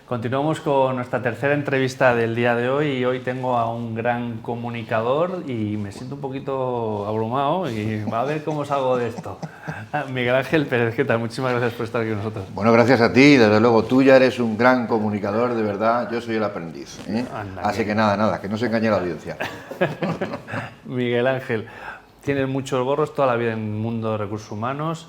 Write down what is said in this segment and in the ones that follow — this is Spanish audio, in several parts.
Continuamos con nuestra tercera entrevista del día de hoy y hoy tengo a un gran comunicador y me siento un poquito abrumado y va a ver cómo salgo de esto. Miguel Ángel Pérez, ¿qué tal? Muchísimas gracias por estar aquí con nosotros. Bueno, gracias a ti, desde luego tú ya eres un gran comunicador, de verdad, yo soy el aprendiz. Así que nada, que no se engañe la audiencia. Miguel Ángel, tienes muchos gorros, toda la vida en el mundo de recursos humanos.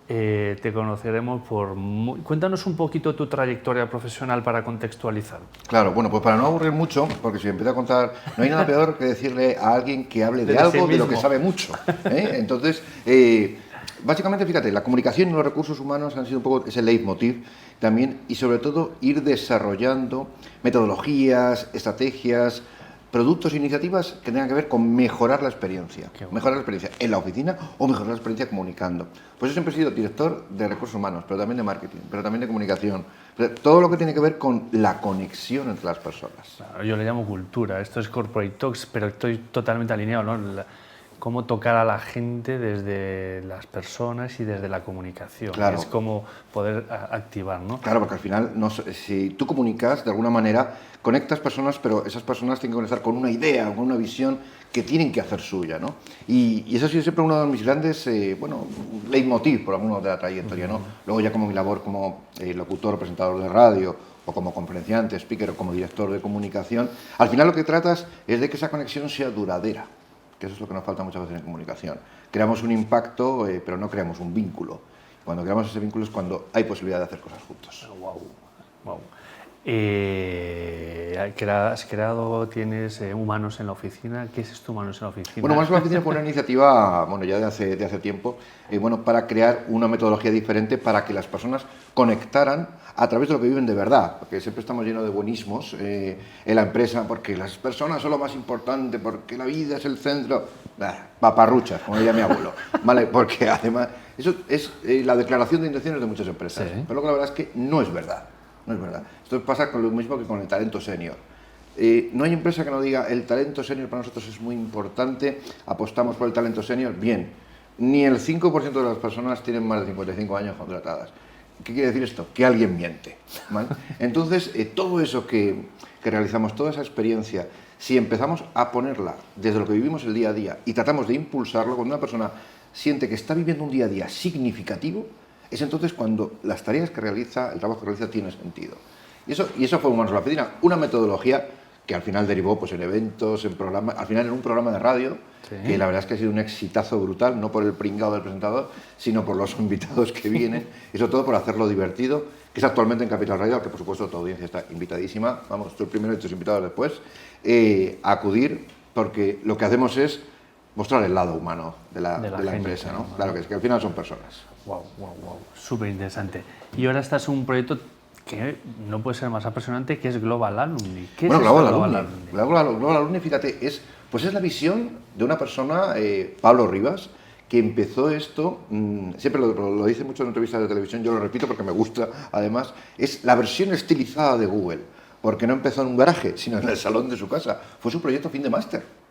Te conoceremos por... Cuéntanos un poquito tu trayectoria profesional para contextualizar. Claro, bueno, pues para no aburrir mucho, porque si empiezo a contar, no hay nada peor que decirle a alguien que hable de algo de lo que sabe mucho. Entonces, básicamente, fíjate, la comunicación y los recursos humanos han sido un poco ese leitmotiv también y sobre todo ir desarrollando metodologías, estrategias, productos e iniciativas que tengan que ver con mejorar la experiencia. Mejorar la experiencia en la oficina o mejorar la experiencia comunicando. Pues yo siempre he sido director de recursos humanos, pero también de marketing, pero también de comunicación. Todo lo que tiene que ver con la conexión entre las personas. Claro, yo le llamo cultura, esto es Corporate Talks, pero estoy totalmente alineado, ¿no? Cómo tocar a la gente desde las personas y desde la comunicación. Claro. Es como poder activar, ¿no? Claro, porque al final, si tú comunicas, de alguna manera, conectas personas, pero esas personas tienen que conectar con una idea, con una visión que tienen que hacer suya, ¿no? Y eso ha sido siempre uno de mis grandes, leitmotiv, por alguno de la trayectoria, ¿no? Luego ya como mi labor como locutor, presentador de radio, o como conferenciante, speaker, o como director de comunicación, al final lo que tratas es de que esa conexión sea duradera, que eso es lo que nos falta muchas veces en comunicación. Creamos un impacto, pero no creamos un vínculo. Cuando creamos ese vínculo es cuando hay posibilidad de hacer cosas juntos. Wow. Has creado, tienes Humanos en la Oficina. ¿Qué es esto, Humanos en la Oficina? Bueno, Humanos en la Oficina fue una iniciativa, ya de hace tiempo, para crear una metodología diferente para que las personas conectaran a través de lo que viven de verdad, porque siempre estamos llenos de buenismos en la empresa, porque las personas son lo más importante, porque la vida es el centro, paparruchas, como diría mi abuelo, ¿vale? Porque además, eso es la declaración de intenciones de muchas empresas, sí. pero la verdad es que no es verdad. No es verdad. Esto pasa con lo mismo que con el talento senior. No hay empresa que no diga el talento senior para nosotros es muy importante, apostamos por el talento senior. Bien, ni el 5% de las personas tienen más de 55 años contratadas. ¿Qué quiere decir esto? Que alguien miente, ¿vale? Entonces, todo eso que realizamos, toda esa experiencia, si empezamos a ponerla desde lo que vivimos el día a día y tratamos de impulsarlo, cuando una persona siente que está viviendo un día a día significativo, es entonces cuando las tareas que realiza, el trabajo que realiza tiene sentido. Y eso fue Humanos en la Oficina, una metodología que al final derivó en eventos, en programas, al final en un programa de radio, sí, que la verdad es que ha sido un exitazo brutal, no por el pringado del presentador, sino por los invitados que vienen, y sobre todo por hacerlo divertido, que es actualmente en Capital Radio, al que por supuesto tu audiencia está invitadísima, vamos, tú el primero y tus invitados después, a acudir, porque lo que hacemos es mostrar el lado humano de la empresa, ¿no? Claro, que es que al final son personas. Wow, súper interesante. Y ahora estás en un proyecto que no puede ser más apasionante, que es Global Alumni. ¿Qué es Global Alumni? Global Alumni, fíjate, es la visión de una persona, Pablo Rivas, que empezó esto, siempre lo dice mucho en entrevistas de televisión, yo lo repito porque me gusta, además, es la versión estilizada de Google, porque no empezó en un garaje, sino en el salón de su casa. Fue su proyecto fin de máster.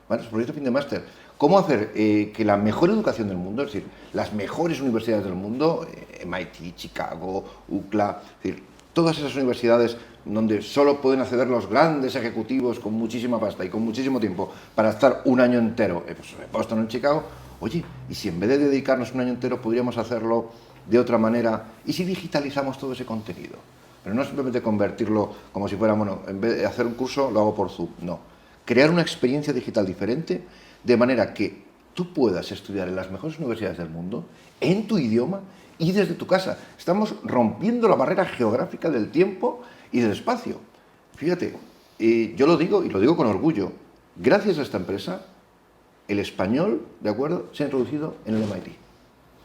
¿Vale? Su proyecto fin de máster. ¿Cómo hacer que la mejor educación del mundo, es decir, las mejores universidades del mundo, MIT, Chicago, UCLA, es decir, todas esas universidades donde solo pueden acceder los grandes ejecutivos con muchísima pasta y con muchísimo tiempo para estar un año entero, pues en Boston o en Chicago, oye, y si en vez de dedicarnos un año entero podríamos hacerlo de otra manera, y si digitalizamos todo ese contenido, pero no simplemente convertirlo como si fuera, en vez de hacer un curso lo hago por Zoom, no. Crear una experiencia digital diferente, de manera que tú puedas estudiar en las mejores universidades del mundo, en tu idioma y desde tu casa. Estamos rompiendo la barrera geográfica del tiempo y del espacio. Fíjate, yo lo digo y lo digo con orgullo, gracias a esta empresa, el español, ¿de acuerdo?, se ha introducido en el MIT.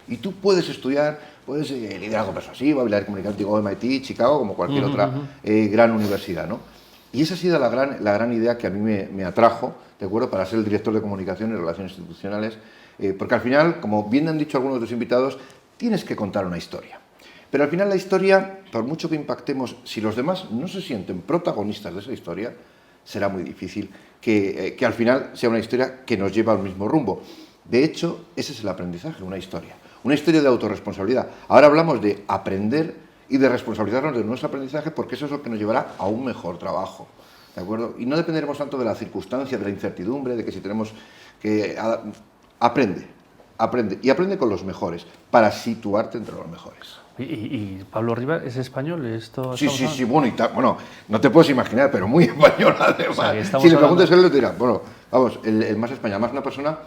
Y tú puedes estudiar, puedes liderazgo persuasivo, habilidad comunicativa, MIT, Chicago, como cualquier otra gran universidad, ¿no? Y esa ha sido la gran idea que a mí me atrajo, ¿de acuerdo?, para ser el director de comunicación y relaciones institucionales, porque al final, como bien han dicho algunos de los invitados, tienes que contar una historia. Pero al final la historia, por mucho que impactemos, si los demás no se sienten protagonistas de esa historia, será muy difícil que al final sea una historia que nos lleve al mismo rumbo. De hecho, ese es el aprendizaje, una historia de autorresponsabilidad. Ahora hablamos de aprender y de responsabilizarnos de nuestro aprendizaje, porque eso es lo que nos llevará a un mejor trabajo, ¿de acuerdo? Y no dependeremos tanto de la circunstancia, de la incertidumbre, de que si tenemos que... Aprende y aprende con los mejores, para situarte entre los mejores. ¿Y Pablo Rivas es español? ¿Esto Sí, bueno, no te puedes imaginar, pero muy español además. O sea, si le preguntas a él, te dirá, bueno, vamos, el más español, más una persona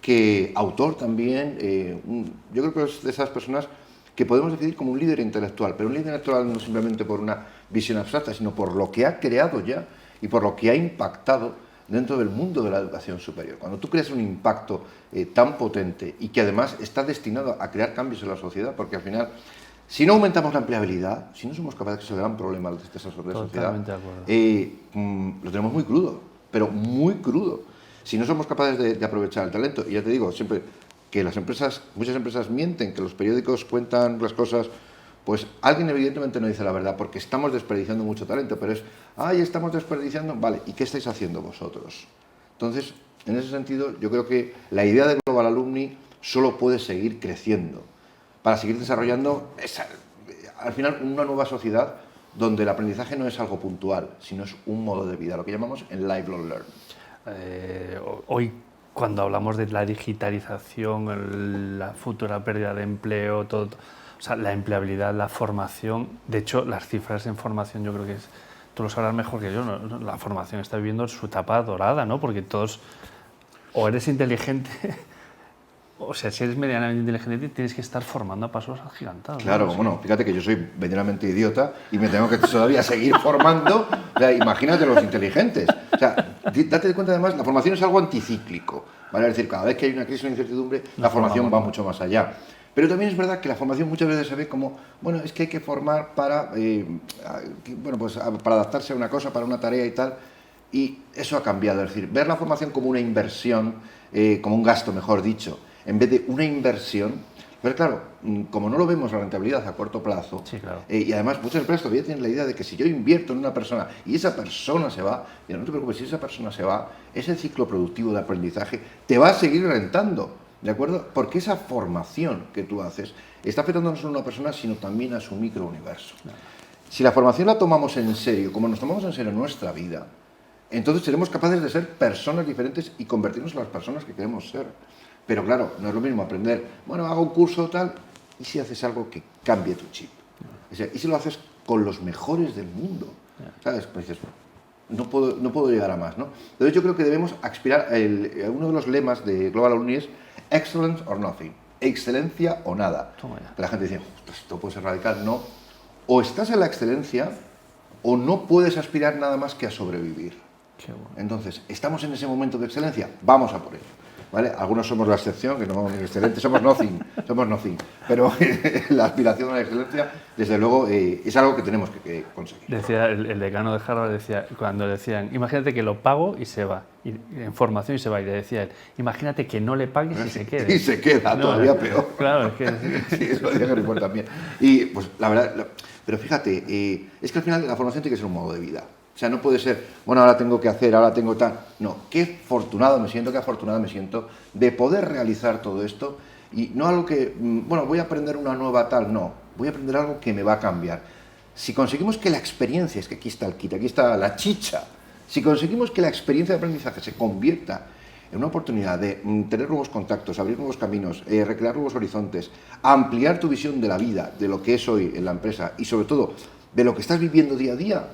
que, autor también, yo creo que es de esas personas que podemos definir como un líder intelectual, pero un líder intelectual no simplemente por una visión abstracta, sino por lo que ha creado ya y por lo que ha impactado dentro del mundo de la educación superior. Cuando tú creas un impacto tan potente y que además está destinado a crear cambios en la sociedad, porque al final, si no aumentamos la empleabilidad, si no somos capaces, que es el gran problema de esta sociedad, lo tenemos muy crudo, pero muy crudo. Si no somos capaces de aprovechar el talento, y ya te digo, siempre que muchas empresas mienten, que los periódicos cuentan las cosas, pues alguien evidentemente no dice la verdad, porque estamos desperdiciando mucho talento, pero estamos desperdiciando, vale, ¿y qué estáis haciendo vosotros? Entonces, en ese sentido, yo creo que la idea de Global Alumni solo puede seguir creciendo, para seguir desarrollando, al final, una nueva sociedad donde el aprendizaje no es algo puntual, sino es un modo de vida, lo que llamamos el lifelong learning. Hoy, cuando hablamos de la digitalización, la futura pérdida de empleo, todo, o sea, la empleabilidad, la formación, de hecho, las cifras en formación yo creo que tú lo sabrás mejor que yo, ¿no? La formación está viviendo su etapa dorada, ¿no? Porque todos, o eres inteligente, o sea, si eres medianamente inteligente tienes que estar formando a pasos agigantados. Claro, ¿no? Bueno, fíjate que yo soy medianamente idiota y me tengo que todavía seguir formando, o sea, imagínate los inteligentes. O sea, date cuenta además, la formación es algo anticíclico, ¿vale? Es decir, cada vez que hay una crisis o incertidumbre, la formación va mucho más allá. Pero también es verdad que la formación muchas veces se ve como, bueno, es que hay que formar para adaptarse a una cosa, para una tarea y tal, y eso ha cambiado. Es decir, ver la formación como una inversión, como un gasto, mejor dicho, en vez de una inversión. Pero claro, como no lo vemos la rentabilidad a corto plazo, sí, claro. Y además muchas empresas todavía tienen la idea de que si yo invierto en una persona y esa persona se va, no te preocupes, si esa persona se va, ese ciclo productivo de aprendizaje te va a seguir rentando. ¿De acuerdo? Porque esa formación que tú haces está afectando no solo a una persona, sino también a su microuniverso. Claro. Si la formación la tomamos en serio, como nos tomamos en serio nuestra vida, entonces seremos capaces de ser personas diferentes y convertirnos en las personas que queremos ser. Pero claro, no es lo mismo aprender, bueno, hago un curso tal, y si haces algo que cambie tu chip. O sea, y si lo haces con los mejores del mundo, ¿sabes? Pues dices, no puedo llegar a más, ¿no? Entonces yo creo que debemos aspirar, uno de los lemas de Global Alumni es excellence or nothing, excelencia o nada. La gente dice, esto puede ser radical. No, o estás en la excelencia o no puedes aspirar nada más que a sobrevivir. Qué bueno. Entonces, ¿estamos en ese momento de excelencia? Vamos a por ello. ¿Vale? Algunos somos la excepción, que no somos excelentes, somos nothing, pero la aspiración a la excelencia, desde luego, es algo que tenemos que conseguir. Decía el decano de Harvard, cuando decían, imagínate que lo pago y se va, en formación y se va, y le decía él, imagínate que no le pagues y se quede. Y se queda, no, todavía peor. Claro, es que... Sí, eso lo decía Harry Potter también. Y pues la verdad, pero fíjate, es que al final la formación tiene que ser un modo de vida. O sea, no puede ser, bueno, ahora tengo que hacer, ahora tengo tal. No, qué afortunado me siento de poder realizar todo esto y no algo que, bueno, voy a aprender una nueva tal, no, voy a aprender algo que me va a cambiar. Si conseguimos que la experiencia, es que aquí está el kit, aquí está la chicha, si conseguimos que la experiencia de aprendizaje se convierta en una oportunidad de tener nuevos contactos, abrir nuevos caminos, recrear nuevos horizontes, ampliar tu visión de la vida, de lo que es hoy en la empresa y sobre todo de lo que estás viviendo día a día,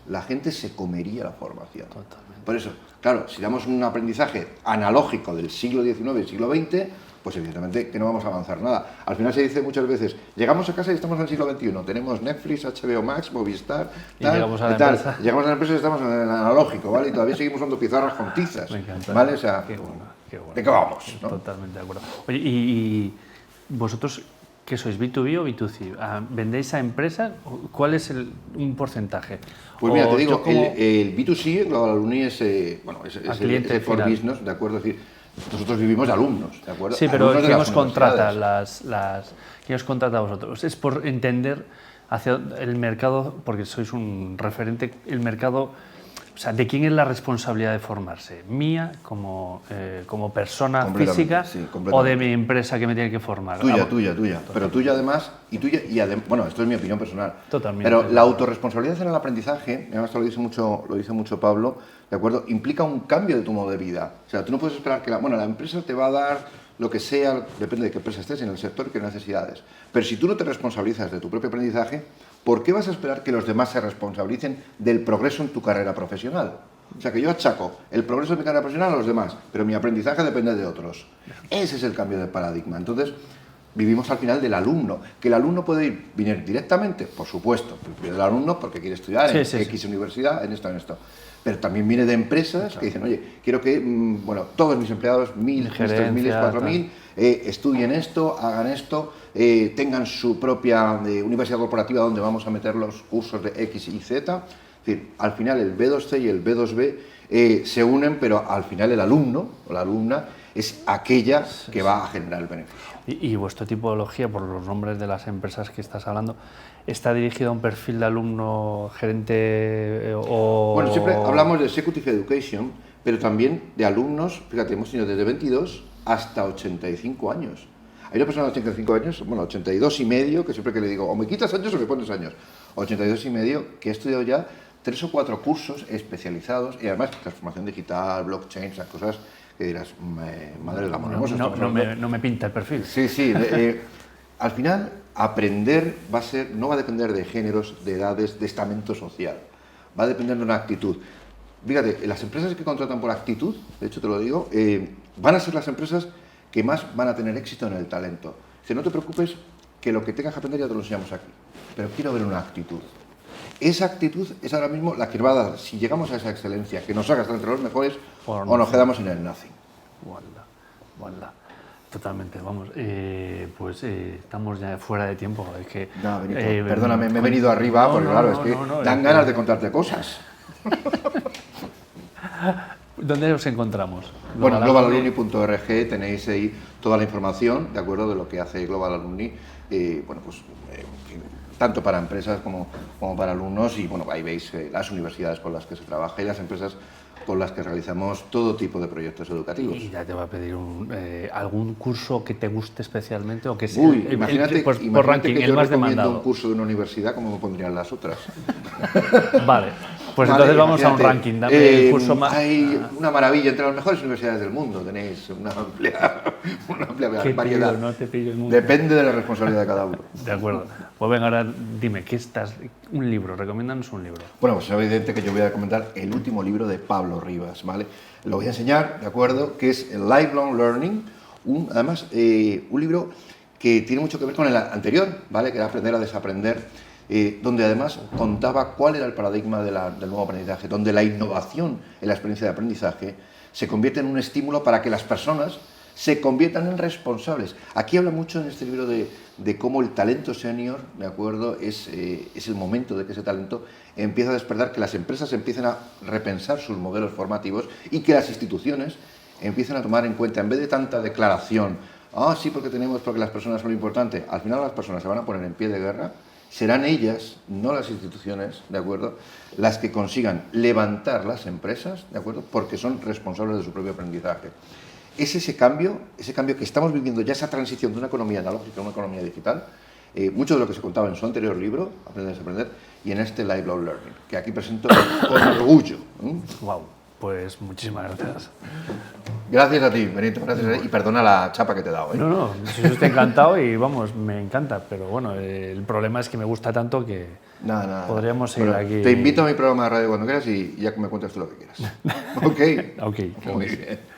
la gente se comería la formación. Totalmente. Por eso, claro, si damos un aprendizaje analógico del siglo XIX y siglo XX, pues evidentemente que no vamos a avanzar nada. Al final se dice muchas veces, llegamos a casa y estamos en el siglo XXI, tenemos Netflix, HBO Max, Movistar, tal, llegamos a la tal. empresa. Llegamos a la empresa y estamos en el analógico, ¿vale? Y todavía seguimos usando pizarras con tizas, Me encanta. ¿vale? O sea, qué bueno. ¿de qué vamos? ¿No? Totalmente de acuerdo. Oye, ¿y vosotros qué sois, B2B o B2C? ¿Vendéis a empresas? ¿Cuál es un porcentaje? Pues mira, te digo, el B2C, Global Alumni es el for business, ¿de acuerdo? Es decir, nosotros vivimos de alumnos, ¿de acuerdo? Sí, pero ¿quién os contrata? ¿Quién os contrata a vosotros? Es por entender hacia el mercado, porque sois un referente, el mercado O sea, ¿de quién es la responsabilidad de formarse? ¿Mía como persona física sí, o de mi empresa que me tiene que formar? Tuya. Pero tuya además, bueno, esto es mi opinión personal. Totalmente. Pero la autorresponsabilidad en el aprendizaje, además lo dice mucho Pablo, ¿de acuerdo? Implica un cambio de tu modo de vida. O sea, tú no puedes esperar que la empresa te va a dar lo que sea, depende de qué empresa estés, en el sector y qué necesidades. Pero si tú no te responsabilizas de tu propio aprendizaje, ¿por qué vas a esperar que los demás se responsabilicen del progreso en tu carrera profesional? O sea, que yo achaco el progreso de mi carrera profesional a los demás, pero mi aprendizaje depende de otros. Ese es el cambio de paradigma. Entonces, vivimos al final del alumno. ¿Que el alumno puede venir directamente? Por supuesto. Viene el alumno porque quiere estudiar en X universidad, en esto. Pero también viene de empresas que dicen, oye, quiero que todos mis empleados, 1.000, 3.000, 4.000, estudien esto, hagan esto, tengan su propia universidad corporativa donde vamos a meter los cursos de X y Z. Es decir, al final el B2C y el B2B se unen, pero al final el alumno o la alumna es aquella que va a generar el beneficio. Y vuestra tipología, por los nombres de las empresas que estás hablando, ¿está dirigido a un perfil de alumno, gerente o...? Bueno, siempre hablamos de Executive Education, pero también de alumnos, fíjate, hemos tenido desde 22 hasta 85 años. Hay una persona de 85 años, 82 y medio, que siempre que le digo, o me quitas años o me pones años, 82 y medio, que ha estudiado ya 3 o 4 cursos especializados, y además transformación digital, blockchain, esas cosas que dirás, madre del amor hermoso. No me pinta el perfil. Sí. Al final, aprender no va a depender de géneros, de edades, de estamento social. Va a depender de una actitud. Fíjate, las empresas que contratan por actitud, de hecho te lo digo, van a ser las empresas que más van a tener éxito en el talento. Si no te preocupes, que lo que tengas que aprender ya te lo enseñamos aquí. Pero quiero ver una actitud. Esa actitud es ahora mismo la que va a dar, si llegamos a esa excelencia, que nos haga estar entre los mejores o nos quedamos en el nothing. Voilà. Totalmente, vamos. Estamos ya fuera de tiempo. Es que, no, Benito, perdóname, me he venido arriba porque claro, es que dan ganas de contarte cosas. ¿Dónde os encontramos? Bueno, globalalumni.org tenéis ahí toda la información, ¿de acuerdo?, de lo que hace Global Alumni, tanto para empresas como para alumnos, y bueno, ahí veis las universidades con las que se trabaja y las empresas con las que realizamos todo tipo de proyectos educativos. Y ya te va a pedir algún curso que te guste especialmente o que sea imagínate por ranking, que el yo más recomiendo demandado. Un curso de una universidad, ¿cómo me pondrían las otras? Vale, pues entonces vamos a un ranking. Dame el curso más. Hay una maravilla, entre las mejores universidades del mundo tenéis una amplia variedad. No te pillo nunca. Depende de la responsabilidad de cada uno. De acuerdo. Pues venga, ahora dime, un libro, recomiéndanos un libro. Bueno, pues es evidente que yo voy a recomendar el último libro de Pablo Rivas, ¿vale? Lo voy a enseñar, ¿de acuerdo? Que es el Lifelong Learning, además un libro que tiene mucho que ver con el anterior, ¿vale? Que era Aprender a desaprender, donde además contaba cuál era el paradigma del nuevo aprendizaje, donde la innovación en la experiencia de aprendizaje se convierte en un estímulo para que las personas se conviertan en responsables. Aquí habla mucho en este libro de cómo el talento senior, ¿de acuerdo?, es el momento de que ese talento empieza a despertar, que las empresas empiecen a repensar sus modelos formativos y que las instituciones empiecen a tomar en cuenta, en vez de tanta declaración, sí, porque las personas son lo importante, al final las personas se van a poner en pie de guerra, serán ellas, no las instituciones, ¿de acuerdo?, las que consigan levantar las empresas, ¿de acuerdo?, porque son responsables de su propio aprendizaje. Es ese cambio que estamos viviendo ya, esa transición de una economía analógica a una economía digital, mucho de lo que se contaba en su anterior libro, Aprender a desaprender, y en este Lifelong Learning, que aquí presento con orgullo. Wow, pues muchísimas gracias. Gracias a ti, Benito, gracias y perdona la chapa que te he dado. No, yo estoy encantado y vamos, me encanta, pero bueno, el problema es que me gusta tanto que podríamos seguir aquí. Te invito a mi programa de radio cuando quieras y ya que me cuentes tú lo que quieras. Ok. Muy bien.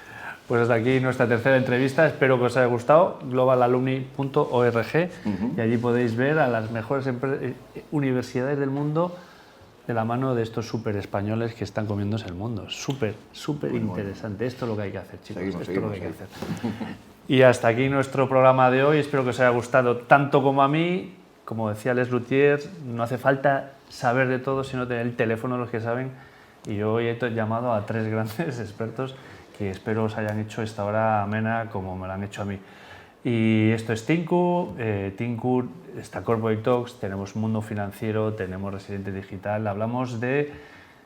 Pues hasta aquí nuestra tercera entrevista, espero que os haya gustado, globalalumni.org, y allí podéis ver a las mejores universidades del mundo de la mano de estos súper españoles que están comiéndose el mundo. Súper interesante. Esto es lo que hay que hacer, chicos. Esto es lo que hay que hacer. Y hasta aquí nuestro programa de hoy. Espero que os haya gustado tanto como a mí. Como decía Les Luthier, no hace falta saber de todo, sino tener el teléfono de los que saben. Y yo hoy he llamado a 3 grandes expertos que espero os hayan hecho esta hora amena como me la han hecho a mí. Y esto es Tinku, está Corporate Talks, tenemos Mundo Financiero, tenemos Residente Digital, hablamos de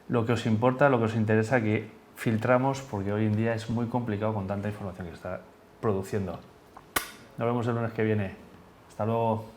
lo que os importa, lo que os interesa, que filtramos, porque hoy en día es muy complicado con tanta información que está produciendo. Nos vemos el lunes que viene. Hasta luego.